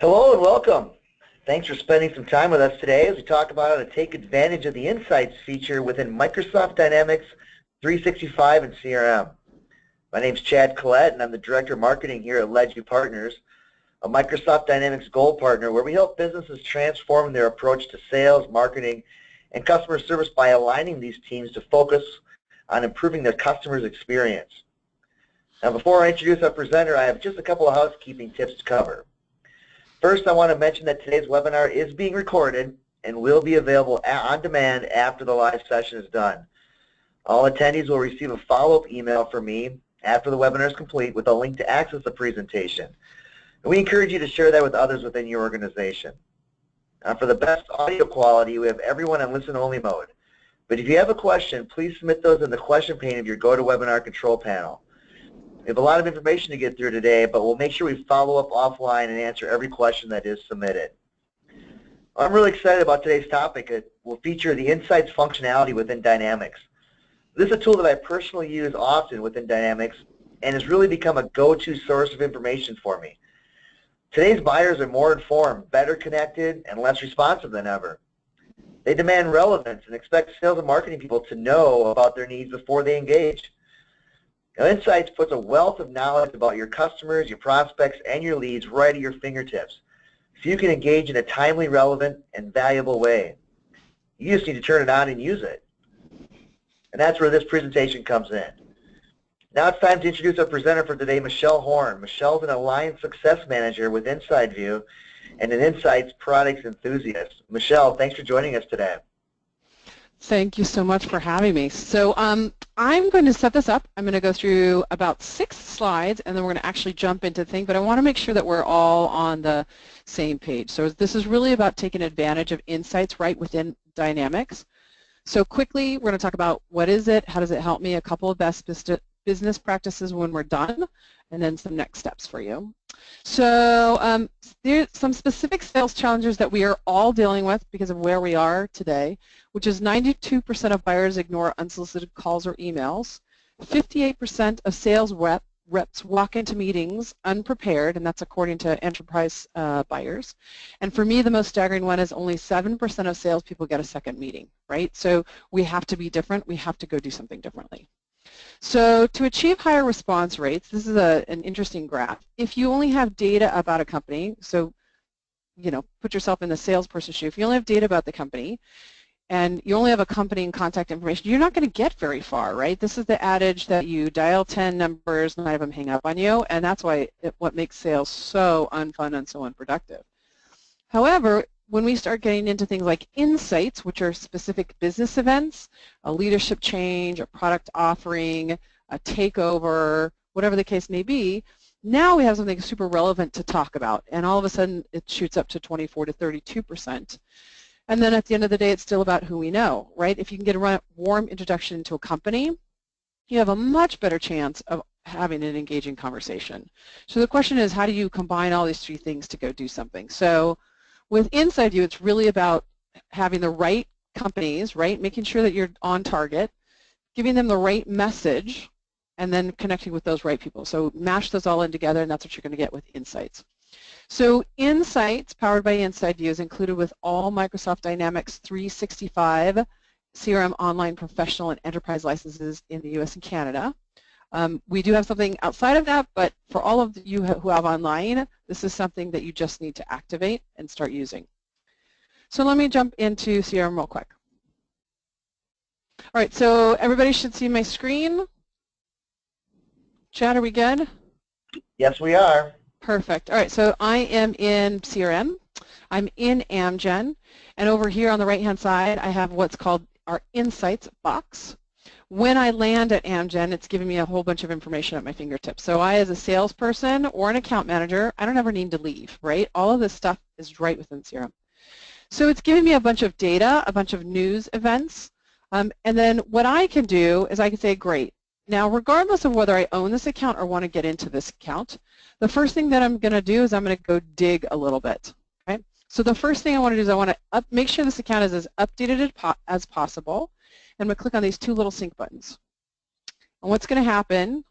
Hello and welcome. Thanks for spending some time with us today as we talk about how to take advantage of the Insights feature within Microsoft Dynamics 365 and CRM. My name is Chad Collette and I'm the Director of Marketing here at LedgeView Partners, a Microsoft Dynamics Gold partner where we help businesses transform their approach to sales, marketing, and customer service by aligning these teams to focus on improving their customers' experience. Now before I introduce our presenter, I have just a couple of housekeeping tips to cover. First, I want to mention that today's webinar is being recorded and will be available on demand after the live session is done. All attendees will receive a follow-up email from me after the webinar is complete with a link to access the presentation. And we encourage you to share that with others within your organization. Now, for the best audio quality, we have everyone on listen-only mode. But if you have a question, please submit those in the question pane of your GoToWebinar control panel. We have a lot of information to get through today, but we'll make sure we follow up offline and answer every question that is submitted. I'm really excited about today's topic. It will feature the Insights functionality within Dynamics. This is a tool that I personally use often within Dynamics and has really become a go-to source of information for me. Today's buyers are more informed, better connected, and less responsive than ever. They demand relevance and expect sales and marketing people to know about their needs before they engage. Now, Insights puts a wealth of knowledge about your customers, your prospects, and your leads right at your fingertips, so you can engage in a timely, relevant, and valuable way. You just need to turn it on and use it. And that's where this presentation comes in. Now it's time to introduce our presenter for today, Michelle Horn. Michelle's an Alliance Success Manager with InsideView and an Insights products enthusiast. Michelle, thanks for joining us today. Thank you so much for having me. So I'm going to set this up. I'm going to go through about 6 slides, and then we're going to actually jump into things, but I want to make sure that we're all on the same page. So this is really about taking advantage of Insights right within Dynamics. So quickly, we're going to talk about what is it, how does it help me, a couple of best business practices when we're done, and then some next steps for you. So there's some specific sales challenges that we are all dealing with because of where we are today, which is 92% of buyers ignore unsolicited calls or emails. 58% of sales reps walk into meetings unprepared, and that's according to enterprise buyers. And for me, the most staggering one is only 7% of salespeople get a second meeting, right? So we have to be different. We have to go do something differently. So to achieve higher response rates, this is an interesting graph. If you only have data about a company, so put yourself in the salesperson's shoe. If you only have data about the company and you only have a company and contact information, you're not going to get very far, right? This is the adage that you dial 10 numbers, 9 of them hang up on you, and that's what makes sales so unfun and so unproductive. However, when we start getting into things like insights, which are specific business events, a leadership change, a product offering, a takeover, whatever the case may be, now we have something super relevant to talk about, and all of a sudden it shoots up to 24 to 32%. And then at the end of the day, it's still about who we know, right? If you can get a warm introduction into a company, you have a much better chance of having an engaging conversation. So the question is, how do you combine all these 3 things to go do something? So with InsideView, it's really about having the right companies, right? Making sure that you're on target, giving them the right message, and then connecting with those right people. So mash those all in together, and that's what you're going to get with Insights. So Insights, powered by InsideView, is included with all Microsoft Dynamics 365 CRM Online Professional and Enterprise licenses in the US and Canada. We do have something outside of that, but for all of you who have online, this is something that you just need to activate and start using. So let me jump into CRM real quick. All right, so everybody should see my screen. Chad, are we good? Yes, we are. Perfect. All right, so I am in CRM. I'm in Amgen, and over here on the right-hand side, I have what's called our Insights box. When I land at Amgen, it's giving me a whole bunch of information at my fingertips. So I, as a salesperson or an account manager, I don't ever need to leave, right? All of this stuff is right within CRM. So it's giving me a bunch of data, a bunch of news events, and then what I can do is I can say, great. Now, regardless of whether I own this account or want to get into this account, the first thing that I'm going to do is I'm going to go dig a little bit. Okay? So the first thing I want to do is I want to make sure this account is as updated as possible. And I'm going to click on these 2 little sync buttons. And what's going to happen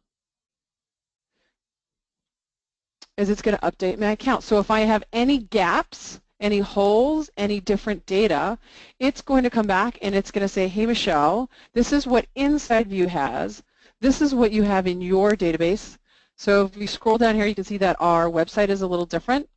is it's going to update my account. So if I have any gaps, any holes, any different data, it's going to come back and it's going to say, hey Michelle, this is what InsideView has. This is what you have in your database. So if we scroll down here, you can see that our website is a little different,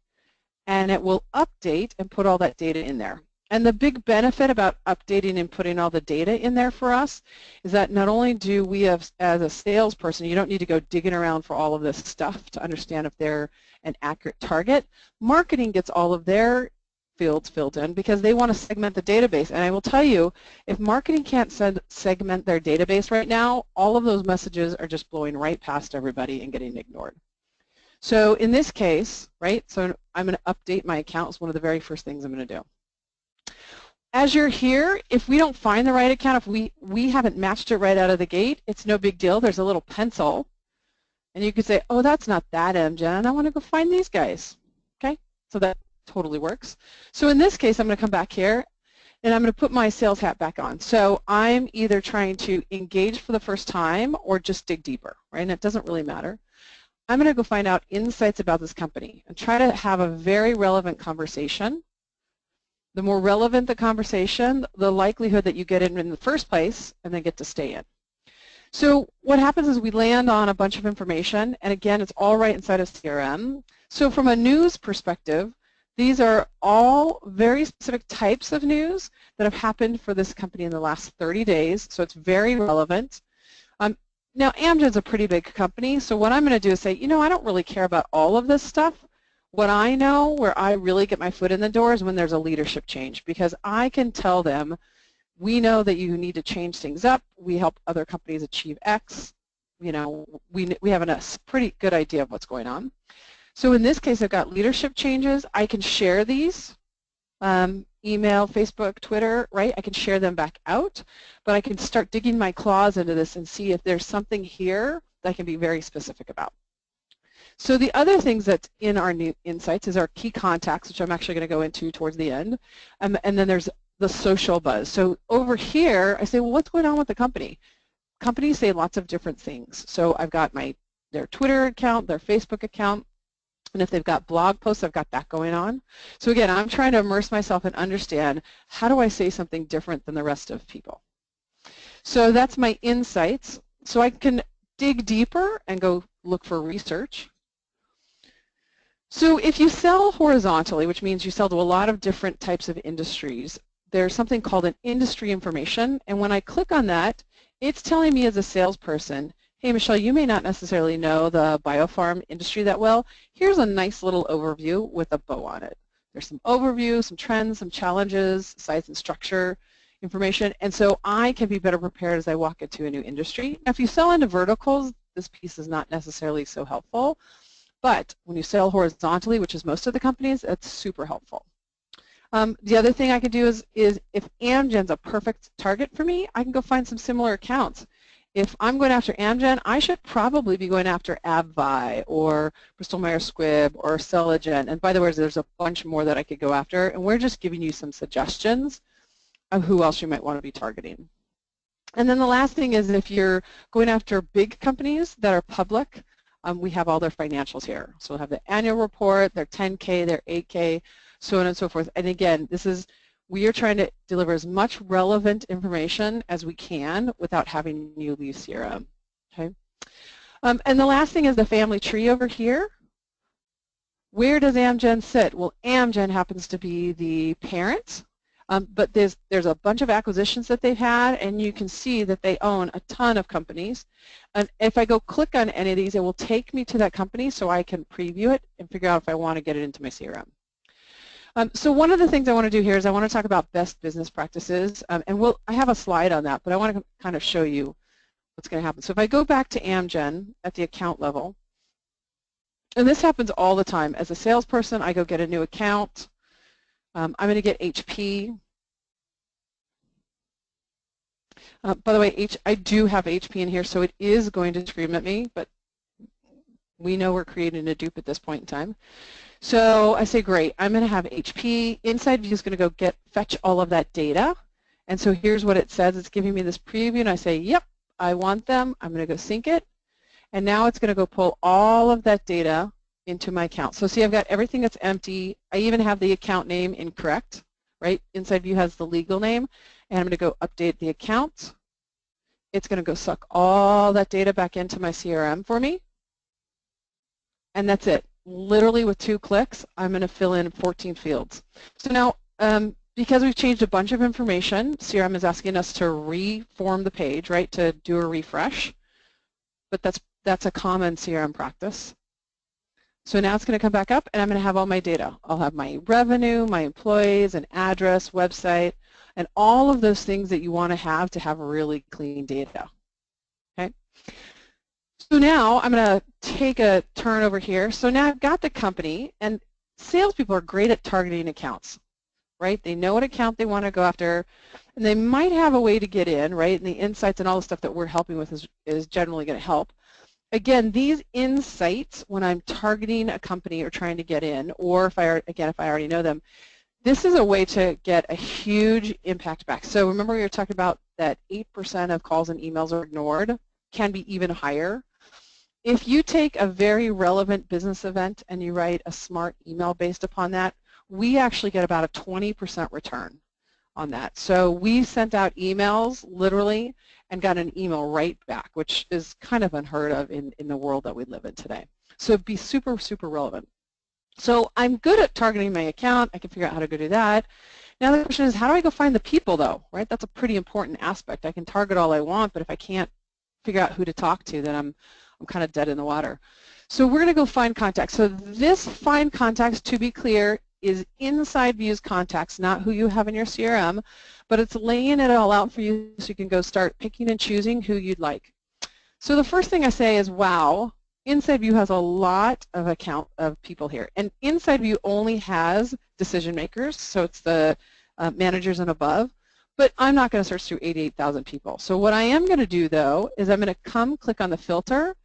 and it will update and put all that data in there. And the big benefit about updating and putting all the data in there for us is that not only do we have, as a salesperson, you don't need to go digging around for all of this stuff to understand if they're an accurate target. Marketing gets all of their fields filled in because they want to segment the database. And I will tell you, if marketing can't segment their database right now, all of those messages are just blowing right past everybody and getting ignored. So in this case, right, so I'm going to update my account. It's one of the very first things I'm going to do. As you're here, if we don't find the right account, if we haven't matched it right out of the gate, it's no big deal. There's a little pencil, and you could say, oh, that's not that MGen. I want to go find these guys. Okay, so that totally works. So in this case, I'm going to come back here, and I'm going to put my sales hat back on. So I'm either trying to engage for the first time or just dig deeper, right? And it doesn't really matter. I'm going to go find out insights about this company and try to have a very relevant conversation. The more relevant the conversation, the likelihood that you get in the first place and then get to stay in. So what happens is we land on a bunch of information, and again, it's all right inside of CRM. So from a news perspective, these are all very specific types of news that have happened for this company in the last 30 days, so it's very relevant. Now, Amgen's a pretty big company, so what I'm going to do is say, you know, I don't really care about all of this stuff. What I know, where I really get my foot in the door, is when there's a leadership change, because I can tell them, we know that you need to change things up. We help other companies achieve X. You know, we have a pretty good idea of what's going on. So in this case, I've got leadership changes. I can share these, email, Facebook, Twitter, right? I can share them back out, but I can start digging my claws into this and see if there's something here that I can be very specific about. So the other things that's in our new insights is our key contacts, which I'm actually going to go into towards the end, and then there's the social buzz. So over here, I say, well, what's going on with the company? Companies say lots of different things. So I've got their Twitter account, their Facebook account, and if they've got blog posts, I've got that going on. So again, I'm trying to immerse myself and understand, how do I say something different than the rest of people? So that's my insights. So I can dig deeper and go look for research. So if you sell horizontally, which means you sell to a lot of different types of industries, there's something called an industry information, and when I click on that, it's telling me as a salesperson, hey Michelle, you may not necessarily know the biopharm industry that well. Here's a nice little overview with a bow on it. There's some overview, some trends, some challenges, size and structure information, and so I can be better prepared as I walk into a new industry. Now, if you sell into verticals, this piece is not necessarily so helpful, but when you sell horizontally, which is most of the companies, it's super helpful. The other thing I can do is if Amgen's a perfect target for me, I can go find some similar accounts. If I'm going after Amgen, I should probably be going after AbbVie or Bristol Myers Squibb or Cellogen. And by the way, there's a bunch more that I could go after, and we're just giving you some suggestions of who else you might want to be targeting. And then the last thing is, if you're going after big companies that are public, we have all their financials here. So we'll have the annual report, their 10K, their 8K, so on and so forth. And again, we are trying to deliver as much relevant information as we can without having you leave CRM. Okay? And the last thing is the family tree over here. Where does Amgen sit? Well, Amgen happens to be the parent, but there's a bunch of acquisitions that they've had, and you can see that they own a ton of companies. And if I go click on any of these, it will take me to that company so I can preview it and figure out if I want to get it into my CRM. So one of the things I want to do here is I want to talk about best business practices, and I have a slide on that, but I want to kind of show you what's going to happen. So if I go back to Amgen at the account level, and this happens all the time. As a salesperson, I go get a new account. I'm going to get HP. By the way, I do have HP in here, so it is going to scream at me, but we know we're creating a dupe at this point in time. So I say, great, I'm going to have HP. InsideView is going to go fetch all of that data. And so here's what it says. It's giving me this preview, and I say, yep, I want them. I'm going to go sync it. And now it's going to go pull all of that data into my account. So see, I've got everything that's empty. I even have the account name incorrect, right? InsideView has the legal name, and I'm going to go update the account. It's going to go suck all that data back into my CRM for me, and that's it. Literally with 2 clicks, I'm going to fill in 14 fields. So now, because we've changed a bunch of information, CRM is asking us to reform the page, right, to do a refresh, but that's a common CRM practice. So now it's going to come back up, and I'm going to have all my data. I'll have my revenue, my employees, an address, website, and all of those things that you want to have really clean data. Okay. So now I'm going to take a turn over here. So now I've got the company, and salespeople are great at targeting accounts, right? They know what account they want to go after, and they might have a way to get in, right? And the insights and all the stuff that we're helping with is generally going to help. Again, these insights, when I'm targeting a company or trying to get in, or if I already know them, this is a way to get a huge impact back. So remember we were talking about that 8% of calls and emails are ignored, can be even higher. If you take a very relevant business event and you write a smart email based upon that, we actually get about a 20% return on that. So we sent out emails literally and got an email right back, which is kind of unheard of in the world that we live in today. So it'd be super, super relevant. So I'm good at targeting my account. I can figure out how to go do that. Now the question is, how do I go find the people though, right? That's a pretty important aspect. I can target all I want, but if I can't figure out who to talk to, then I'm kind of dead in the water. So we're going to go find contacts. So this find contacts, to be clear, is InsideView's contacts, not who you have in your CRM, but it's laying it all out for you so you can go start picking and choosing who you'd like. So the first thing I say is, wow, InsideView has a lot of people here, and InsideView only has decision makers, so it's the managers and above, but I'm not going to search through 88,000 people. So what I am going to do, though, is I'm going to click on the filter,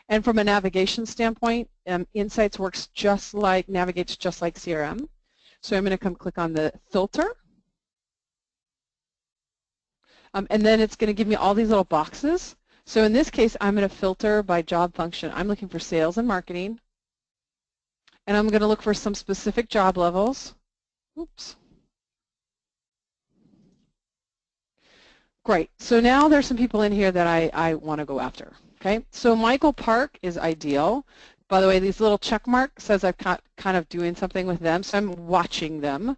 and from a navigation standpoint, Insights navigates just like CRM. So I'm going to come click on the filter, and then it's going to give me all these little boxes. So in this case, I'm going to filter by job function. I'm looking for sales and marketing, and I'm going to look for some specific job levels. Oops. Great. So now there's some people in here that I want to go after. Okay. So Michael Park is ideal. By the way, these little check mark says I've kind of doing something with them, so I'm watching them.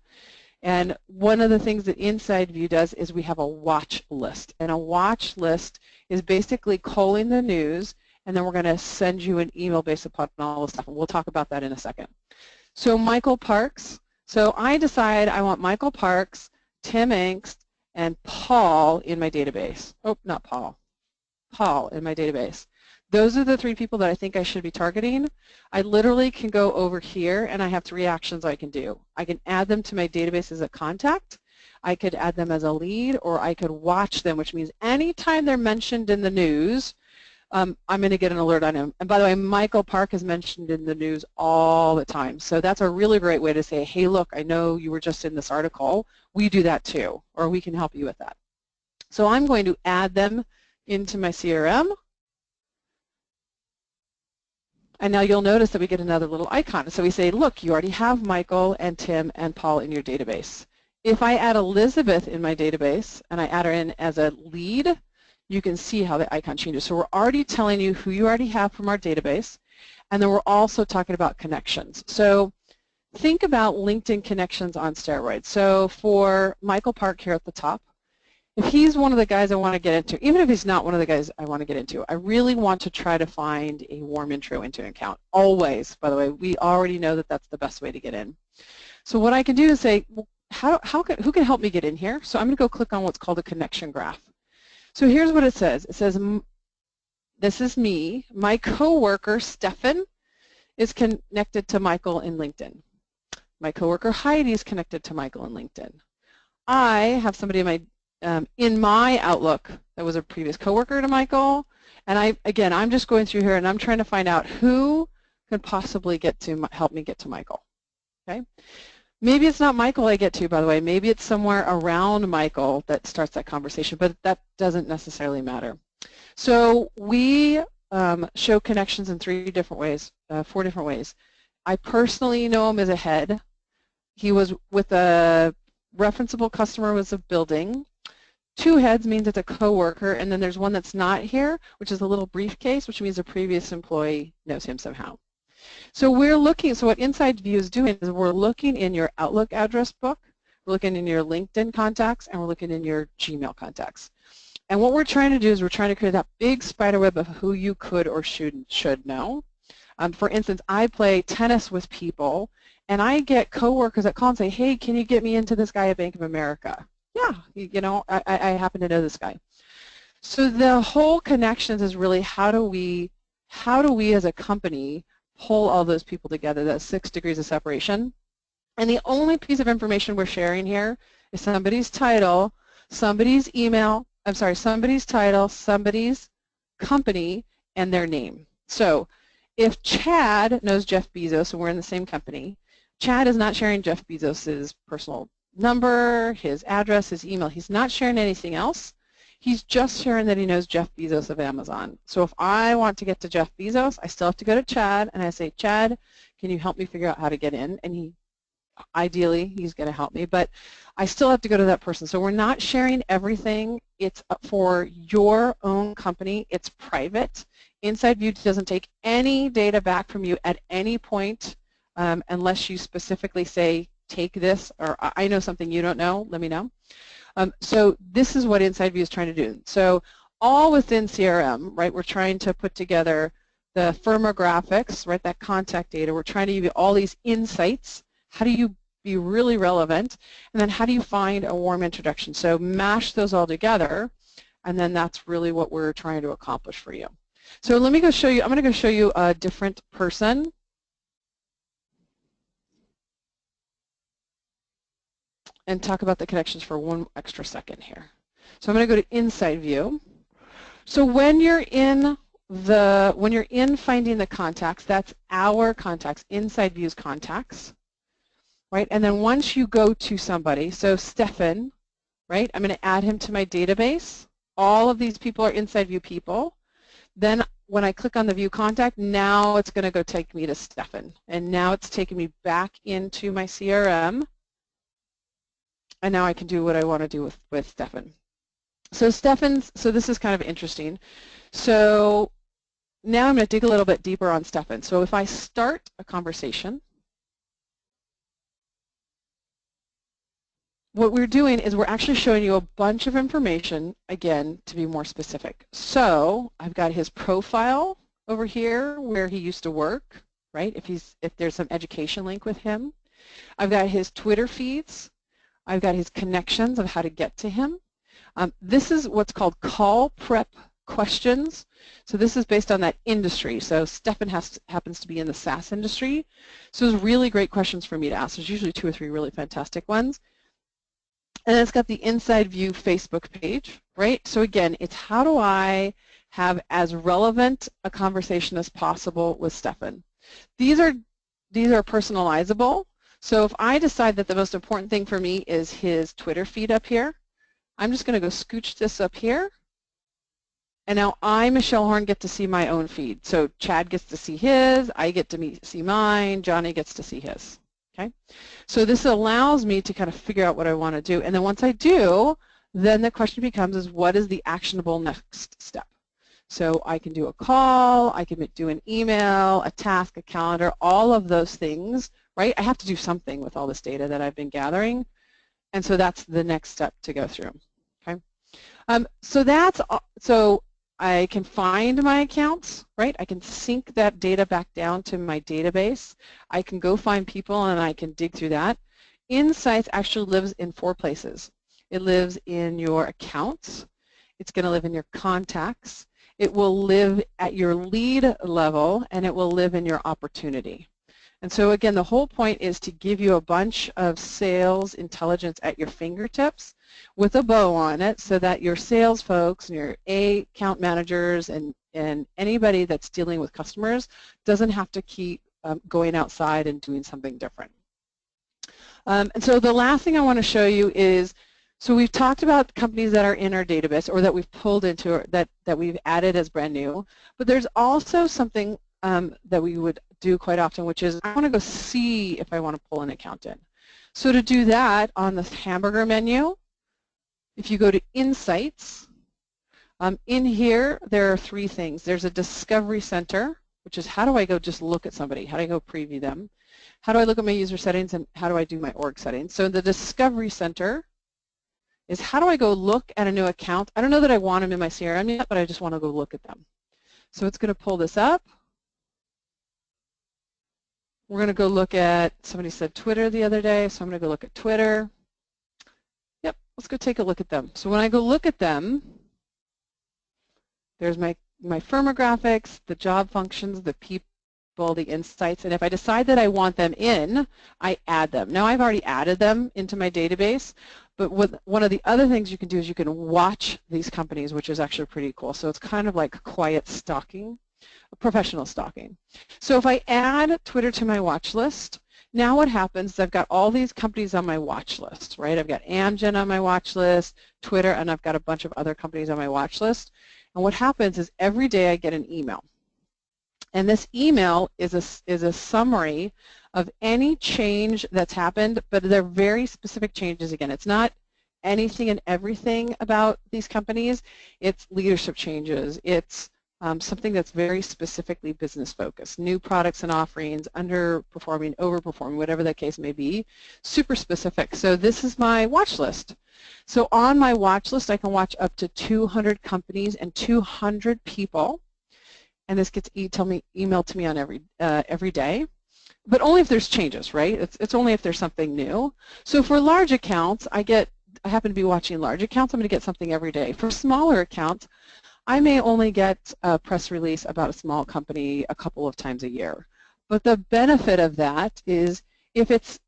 And one of the things that InsideView does is we have a watch list. And a watch list is basically culling the news, and then we're going to send you an email based upon all the stuff. And we'll talk about that in a second. So Michael Parks. So I decide I want Michael Parks, Tim Angst, and Paul in my database. Oh, not Paul. Paul in my database. Those are the 3 people that I think I should be targeting. I literally can go over here, and I have 3 actions I can do. I can add them to my database as a contact, I could add them as a lead, or I could watch them, which means anytime they're mentioned in the news, I'm going to get an alert on them. And by the way, Michael Park is mentioned in the news all the time. So that's a really great way to say, hey, look, I know you were just in this article. We do that too, or we can help you with that. So I'm going to add them into my CRM. And now you'll notice that we get another little icon. So we say, look, you already have Michael and Tim and Paul in your database. If I add Elizabeth in my database and I add her in as a lead, you can see how the icon changes. So we're already telling you who you already have from our database, and then we're also talking about connections. So think about LinkedIn connections on steroids. So for Michael Park here at the top, if he's one of the guys I want to get into, even if he's not one of the guys I want to get into, I really want to try to find a warm intro into an account. Always, by the way, we already know that that's the best way to get in. So what I can do is say, well, who can help me get in here? So I'm going to go click on what's called a connection graph. So here's what it says. It says, this is me. My coworker, Stefan, is connected to Michael in LinkedIn. My coworker, Heidi, is connected to Michael in LinkedIn. I have somebody in my Outlook that was a previous coworker to Michael, and I'm just going through here and I'm trying to find out who can possibly help me get to Michael. Okay? Maybe it's not Michael I get to, by the way. Maybe it's somewhere around Michael that starts that conversation, but that doesn't necessarily matter. So we show connections in 4 different ways. I personally know him as a head. He was with a referenceable customer was a building. 2 heads means it's a coworker, and then there's one that's not here, which is a little briefcase, which means a previous employee knows him somehow. So we're looking, so what InsideView is doing is we're looking in your Outlook address book, we're looking in your LinkedIn contacts, and we're looking in your Gmail contacts. And what we're trying to do is we're trying to create that big spider web of who you could or should know. For instance, I play tennis with people, and I get coworkers that call and say, hey, can you get me into this guy at Bank of America? Yeah, you know, I happen to know this guy. So the whole connections is really how do we as a company pull all those people together, that 6 degrees of separation. And the only piece of information we're sharing here is somebody's title, somebody's email, somebody's title, somebody's company, and their name. So if Chad knows Jeff Bezos and we're in the same company, Chad is not sharing Jeff Bezos's personal number, his address, his email. He's not sharing anything else. He's just sharing that he knows Jeff Bezos of Amazon. So if I want to get to Jeff Bezos, I still have to go to Chad, and I say, Chad, can you help me figure out how to get in? And ideally, he's going to help me, but I still have to go to that person. So we're not sharing everything. It's for your own company. It's private. InsideView doesn't take any data back from you at any point unless you specifically say, take this, or I know something you don't know, let me know. So this is what InsideView is trying to do. So all within CRM, right, we're trying to put together the firmographics, right, that contact data. We're trying to give you all these insights. How do you be really relevant? And then how do you find a warm introduction? So mash those all together, and then that's really what we're trying to accomplish for you. So let me go show you, I'm going to go show you a different person. And talk about the connections for 1 extra second here. So I'm going to go to InsideView. So when you're in finding the contacts, that's our contacts, InsideView's contacts, right? And then once you go to somebody, so Stefan, right? I'm going to add him to my database. All of these people are InsideView people. Then when I click on the View Contact, now it's going to go take me to Stefan, and now it's taking me back into my CRM. And now I can do what I want to do with Stefan. So so this is kind of interesting. So now I'm going to dig a little bit deeper on Stefan. So if I start a conversation, what we're doing is we're actually showing you a bunch of information, again, to be more specific. So I've got his profile over here where he used to work, right? If there's some education link with him. I've got his Twitter feeds. I've got his connections of how to get to him. This is what's called call prep questions. So this is based on that industry. So Stefan happens to be in the SaaS industry. So it's really great questions for me to ask. There's usually 2 or 3 really fantastic ones. And it's got the InsideView Facebook page, right? So again, it's how do I have as relevant a conversation as possible with Stefan. These are personalizable. So if I decide that the most important thing for me is his Twitter feed up here, I'm just going to go scooch this up here. And now I, Michelle Horn, get to see my own feed. So Chad gets to see his, I get to see mine, Johnny gets to see his. Okay? So this allows me to kind of figure out what I want to do. And then once I do, then the question becomes is what is the actionable next step? So I can do a call, I can do an email, a task, a calendar, all of those things, right? I have to do something with all this data that I've been gathering, and so that's the next step to go through. Okay, so I can find my accounts, right? I can sync that data back down to my database. I can go find people and I can dig through that. Insights actually lives in 4 places. It lives in your accounts. It's going to live in your contacts. It will live at your lead level, and it will live in your opportunity. And so again, the whole point is to give you a bunch of sales intelligence at your fingertips with a bow on it so that your sales folks and your account managers and anybody that's dealing with customers doesn't have to keep going outside and doing something different. And so the last thing I want to show you is, so we've talked about companies that are in our database or that we've pulled into, that we've added as brand new, but there's also something that we would do quite often, which is I want to go see if I want to pull an account in. So to do that, on the hamburger menu, if you go to Insights, in here there are three things. There's a Discovery Center, which is how do I go just look at somebody? How do I go preview them? How do I look at my user settings, and how do I do my org settings? So the Discovery Center is how do I go look at a new account? I don't know that I want them in my CRM yet, but I just want to go look at them. So it's going to pull this up. We're going to go look at, somebody said Twitter the other day, so I'm going to go look at Twitter. Yep, let's go take a look at them. So when I go look at them, there's my firmographics, the job functions, the people, the insights, and if I decide that I want them in, I add them. Now I've already added them into my database, but one of the other things you can do is you can watch these companies, which is actually pretty cool. So it's kind of like quiet stalking, professional stalking. So if I add Twitter to my watch list, now what happens is I've got all these companies on my watch list, right? I've got Amgen on my watch list, Twitter, and I've got a bunch of other companies on my watch list. And what happens is every day I get an email. And this email is a summary of any change that's happened, but they're very specific changes again. It's not anything and everything about these companies. It's leadership changes. It's something that's very specifically business focused. New products and offerings, underperforming, overperforming, whatever that case may be, super specific. So this is my watch list. So on my watch list, I can watch up to 200 companies and 200 people. And this gets emailed to me on every day, but only if there's changes, right? It's only if there's something new. So for large accounts, I happen to be watching large accounts, I'm going to get something every day. For smaller accounts, I may only get a press release about a small company a couple of times a year. But the benefit of that is if it's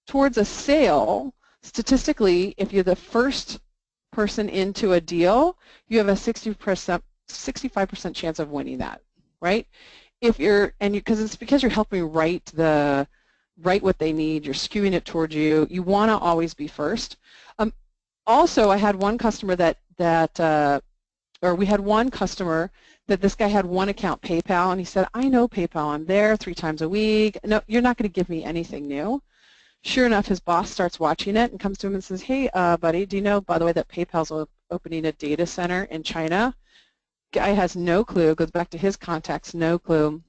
towards a sale, statistically, if you're the first person into a deal, you have a 65% chance of winning that, right? Because you're helping write what they need, you're skewing it towards you. You want to always be first. Also, I had one customer we had one customer that this guy had one account, PayPal, and he said, I know PayPal, I'm there 3 times a week. No, you're not going to give me anything new. Sure enough, his boss starts watching it and comes to him and says, hey, buddy, do you know, by the way, that PayPal's opening a data center in China? Guy has no clue, goes back to his contacts, no clue,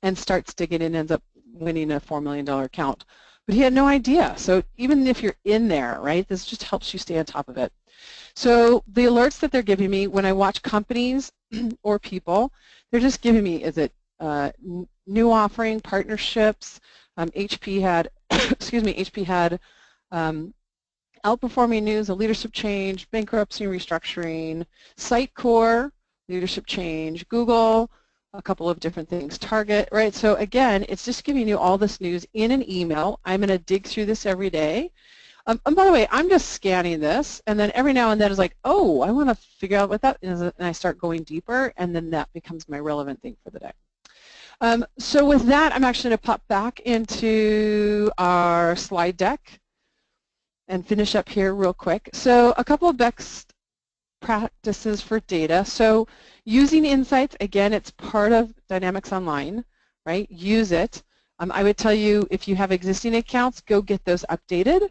and starts digging and ends up winning a $4 million account. But he had no idea. So even if you're in there, right, this just helps you stay on top of it. So the alerts that they're giving me when I watch companies or people, they're just giving me, is it new offering, partnerships, HP had, HP had outperforming news, a leadership change, bankruptcy and restructuring, Sitecore, leadership change, Google, a couple of different things, Target, right? So again, it's just giving you all this news in an email. I'm going to dig through this every day. And by the way, I'm just scanning this, and then every now and then it's like, oh, I want to figure out what that is, and I start going deeper, and then that becomes my relevant thing for the day. So with that, I'm actually going to pop back into our slide deck and finish up here real quick. So a couple of best practices for data. So using Insights, again, it's part of Dynamics Online, right? Use it. I would tell you if you have existing accounts, go get those updated.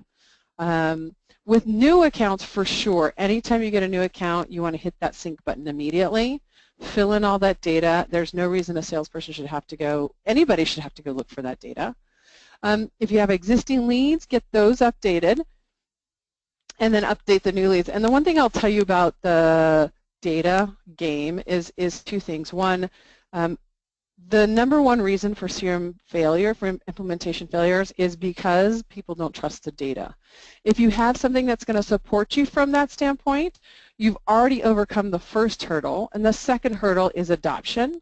With new accounts, for sure, anytime you get a new account, you want to hit that sync button immediately. Fill in all that data. There's no reason a salesperson should have to go, anybody should have to go look for that data. If you have existing leads, get those updated and then update the new leads. And the one thing I'll tell you about the data game is 2 things. One, the number 1 reason for CRM failure, for implementation failures, is because people don't trust the data. If you have something that's going to support you from that standpoint, you've already overcome the first hurdle, and the second hurdle is adoption.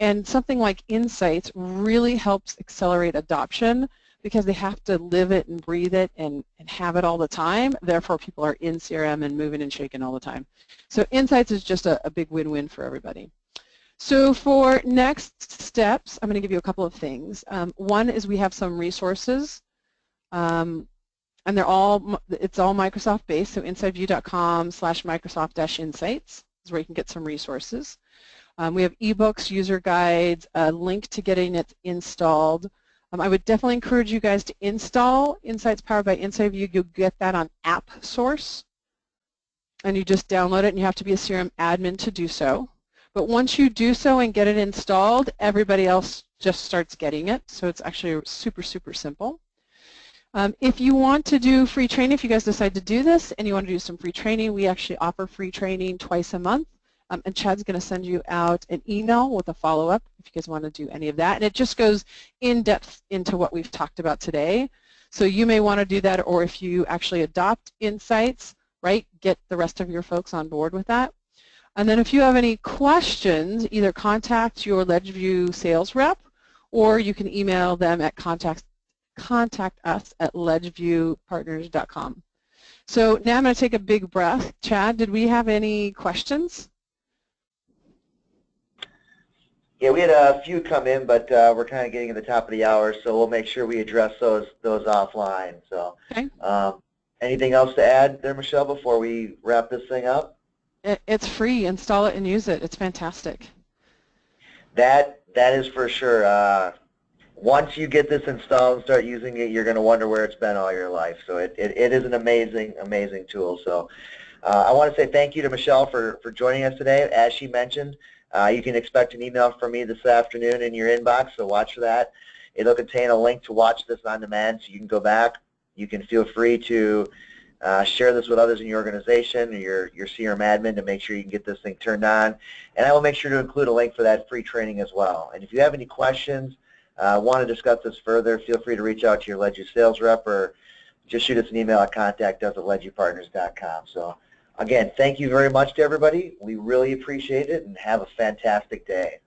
And something like Insights really helps accelerate adoption because they have to live it and breathe it and have it all the time. Therefore, people are in CRM and moving and shaking all the time. So Insights is just a big win-win for everybody. So for next steps, I'm going to give you a couple of things. One is we have some resources, and it's all Microsoft based. So InsideView.com/Microsoft-Insights is where you can get some resources. We have ebooks, user guides, a link to getting it installed. I would definitely encourage you guys to install Insights Powered by InsideView. You'll get that on App Source, and you just download it, and you have to be a CRM admin to do so. But once you do so and get it installed, everybody else just starts getting it, so it's actually super, super simple. If you want to do free training, if you guys decide to do this and you want to do some free training, we actually offer free training twice a month. And Chad's going to send you out an email with a follow-up if you guys want to do any of that. And it just goes in depth into what we've talked about today. So you may want to do that, or if you actually adopt Insights, right, get the rest of your folks on board with that. And then if you have any questions, either contact your LedgeView sales rep, or you can email them at contact us at ledgeviewpartners.com. So now I'm going to take a big breath. Chad, did we have any questions? Yeah, we had a few come in, but we're kind of getting at the top of the hour, so we'll make sure we address those offline. So, okay. Anything else to add there, Michelle, before we wrap this thing up? It's free. Install it and use it. It's fantastic. That is for sure. Once you get this installed and start using it, you're going to wonder where it's been all your life. So it is an amazing, amazing tool. So I want to say thank you to Michelle for joining us today. As she mentioned, you can expect an email from me this afternoon in your inbox, so watch for that. It'll contain a link to watch this on demand, so you can go back. You can feel free to share this with others in your organization or your CRM admin to make sure you can get this thing turned on. And I will make sure to include a link for that free training as well. And if you have any questions, want to discuss this further, feel free to reach out to your LedgeView sales rep or just shoot us an email at contact@ledgeviewpartners.com. So again, thank you very much to everybody. We really appreciate it, and have a fantastic day.